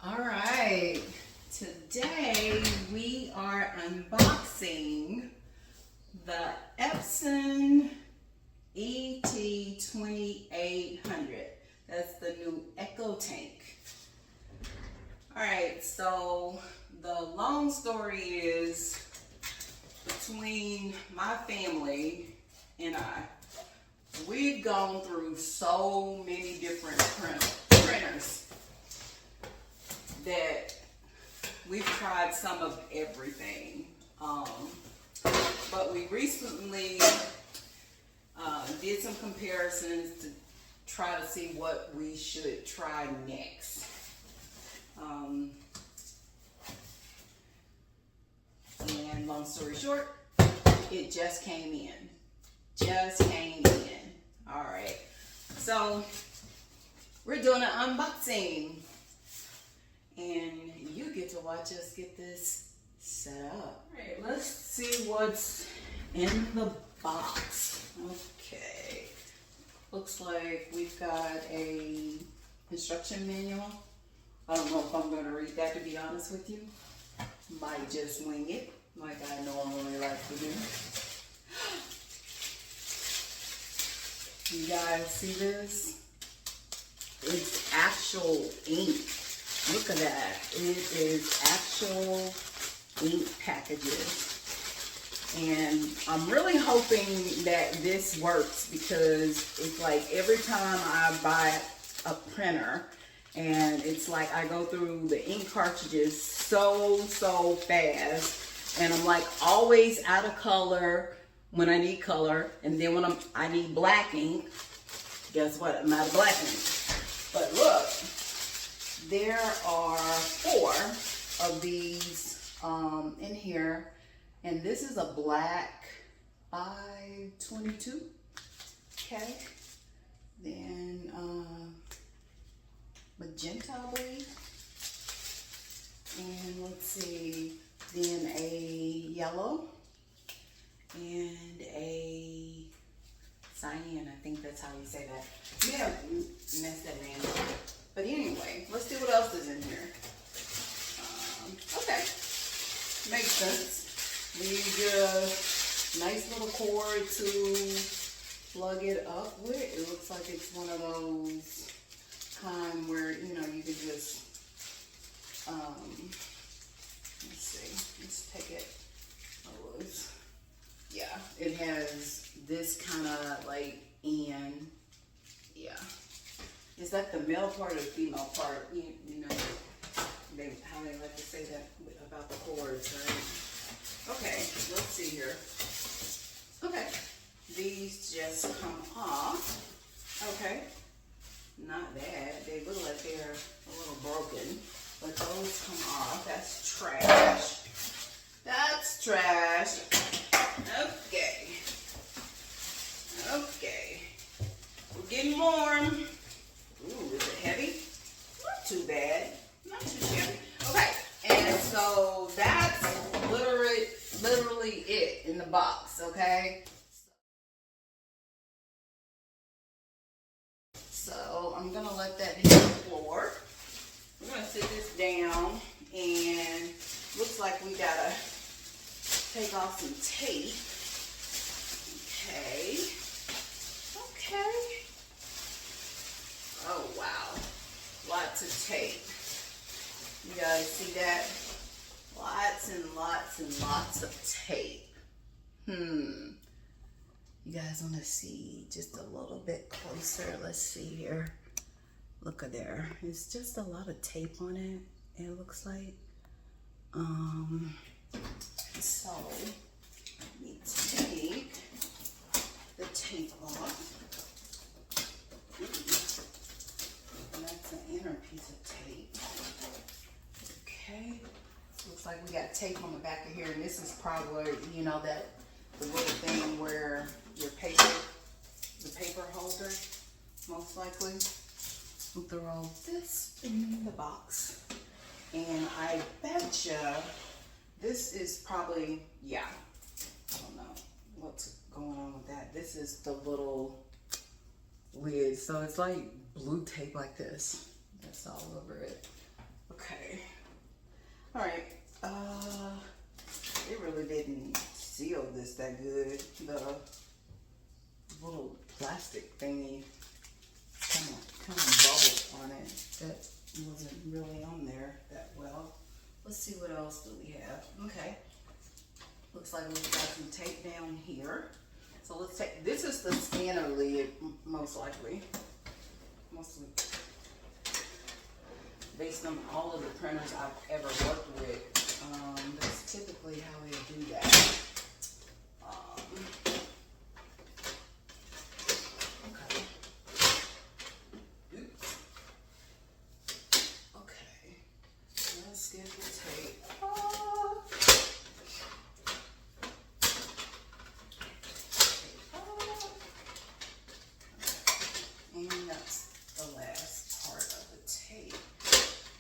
All right, today we are unboxing the Epson ET 2800. That's the new Echo tank. All right, so the long story is, between my family and I, we've gone through so many different printers that we've tried some of everything. But we recently did some comparisons to try to see what we should try next. And long story short, it just came in. All right, so we're doing an unboxing, and you get to watch us get this set up. All right, let's see what's in the box. Okay, looks like we've got a instruction manual. I don't know if I'm going to read that, to be honest with you. Might just wing it like I normally like to do. You guys see this? It's actual ink. Look at that. It is actual ink packages. And I'm really hoping that this works, because it's like every time I buy a printer, and it's like I go through the ink cartridges so fast, and I'm like always out of color when I need color, and then when I need black ink, guess what? I'm out of black ink. But look, there are 4 of these in here, and this is a black 522. Okay, then magenta, I believe, and let's see, then a yellow, and a cyan. I think that's how you say that. Yeah, mess that name up. But anyway, let's see what else is in here. Okay, makes sense. We get a nice little cord to plug it up with. It looks like it's one of those kind where, you know, you can just, let's see, let's take it. Oh, yeah, it has this kind of like end. Yeah. Is that the male part or the female part? You know, how they like to say that about the cords, right? Okay, let's see here. Okay, these just come off. Okay, not bad. They look like they're a little broken, but those come off. That's trash. That's trash. Okay. Okay. We're getting warm. Ooh, is it heavy? Not too bad. Not too shabby. Okay. And so that's literally it in the box, okay? So I'm gonna let that hit the floor. We're gonna sit this down, and looks like we gotta take off some tape. Okay. Okay. Oh, wow. Lots of tape. You guys see that? Lots and lots and lots of tape. You guys want to see just a little bit closer? Let's see here. Look at there. It's just a lot of tape on it, it looks like. So, I need to take the tape off. And that's an inner piece of tape. Okay. Looks like we got tape on the back of here, and this is probably, you know, that the little thing where your paper, the paper holder, most likely. We'll throw this in the box. And I betcha this is probably, yeah, I don't know what's going on with that. This is the little lid. So it's like blue tape like this. That's all over it. Okay. All right. It really didn't seal this that good. The little plastic thingy kind of bubbled on it. That wasn't really on there that well. Let's see what else do we have. Okay. Looks like we've got some tape down here. So let's take, this is the scanner lid, most likely. Mostly based on all of the printers I've ever worked with. That's typically how we do that. Okay. Oops. Okay. Let's get the tape off. And that's the last part of the tape.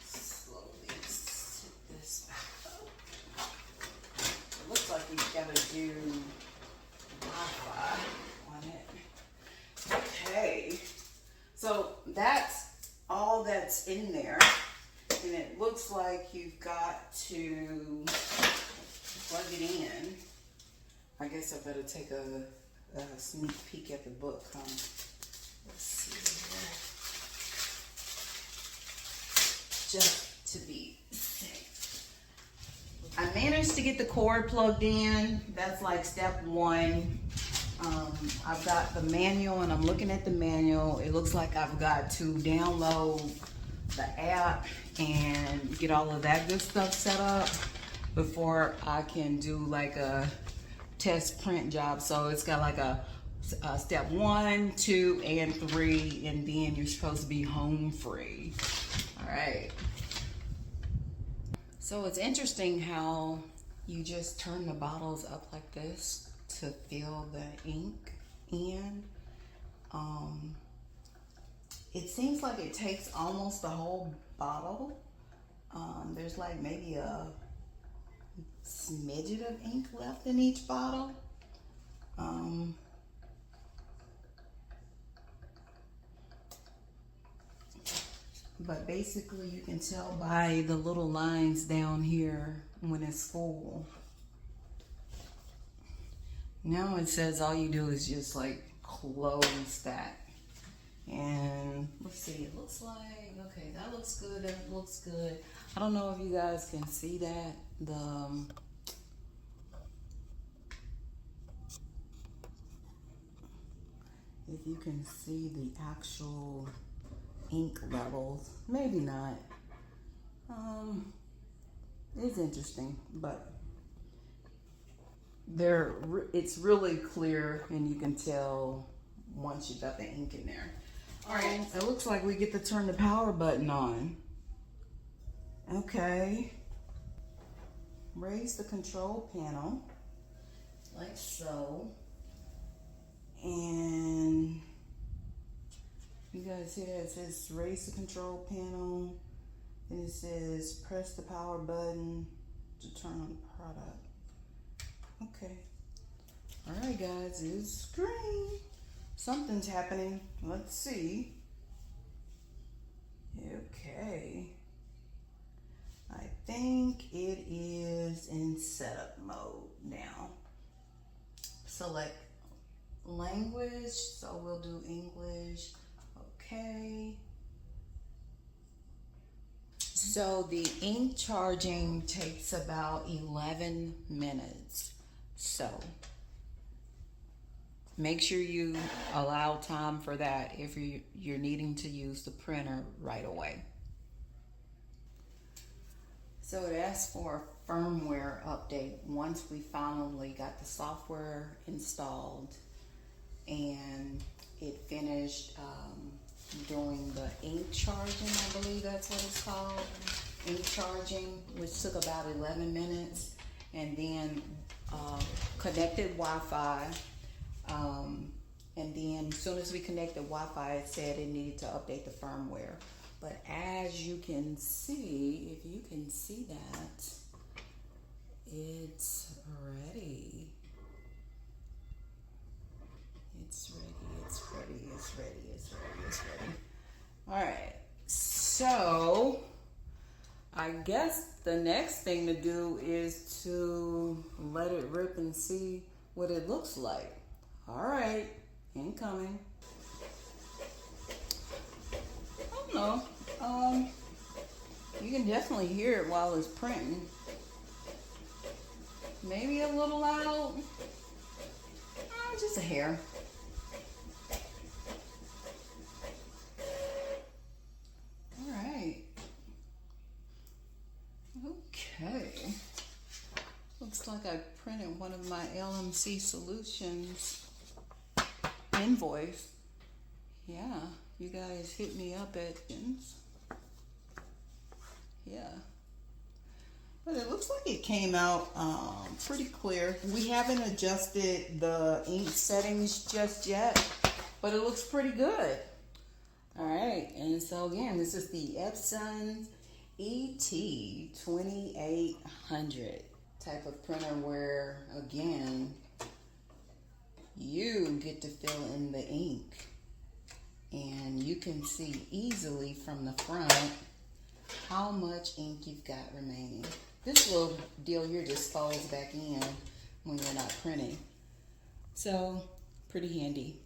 Slowly sit this back up. It looks like we've got to do Wi-Fi on it. Okay, so that's all that's in there. And it looks like you've got to plug it in. I guess I better take a sneak peek at the book, huh? Let's see here. Just to be safe. I managed to get the cord plugged in. That's like step one. I've got the manual and I'm looking at the manual. It looks like I've got to download the app and get all of that good stuff set up before I can do like a test print job. So it's got like a step 1, 2, and 3, and then you're supposed to be home free. All right. So it's interesting how you just turn the bottles up like this to fill the ink in. It seems like it takes almost the whole bottle. There's like maybe a smidget of ink left in each bottle. But basically you can tell by the little lines down here when it's full. Now it says all you do is just like close that. And let's see, it looks like, okay, that looks good, that looks good. I don't know if you guys can see that. If you can see the actual ink levels, maybe not. It's interesting, but it's really clear and you can tell once you got the ink in there. All right, it looks like we get to turn the power button on. Okay. Raise the control panel, like so. And you guys see that? It says raise the control panel. And it says press the power button to turn on the product. Okay. All right, guys, it's green. Something's happening. Let's see. Okay. I think it is in setup mode now. Select language, so we'll do English. Okay. So the ink charging takes about 11 minutes. So make sure you allow time for that if you're needing to use the printer right away. So it asks for a firmware update once we finally got the software installed and it finished doing the ink charging, I believe that's what it's called. Ink charging, which took about 11 minutes, and then connected Wi-Fi. And then as soon as we connected Wi-Fi, it said it needed to update the firmware. But as you can see, if you can see that, it's ready. It's ready, it's ready, it's ready, it's ready, it's ready. All right, so I guess the next thing to do is to let it rip and see what it looks like. All right, incoming. I don't know. You can definitely hear it while it's printing. Maybe a little loud. Just a hair. All right. Okay. Looks like I printed one of my LMC Solutions invoice. Yeah, you guys hit me up at yeah. But it looks like it came out pretty clear. We haven't adjusted the ink settings just yet, but it looks pretty good. All right, and so again, this is the Epson ET 2800 type of printer where, again, you get to fill in the ink. And you can see easily from the front how much ink you've got remaining. This little deal here just falls back in when you're not printing. So, pretty handy.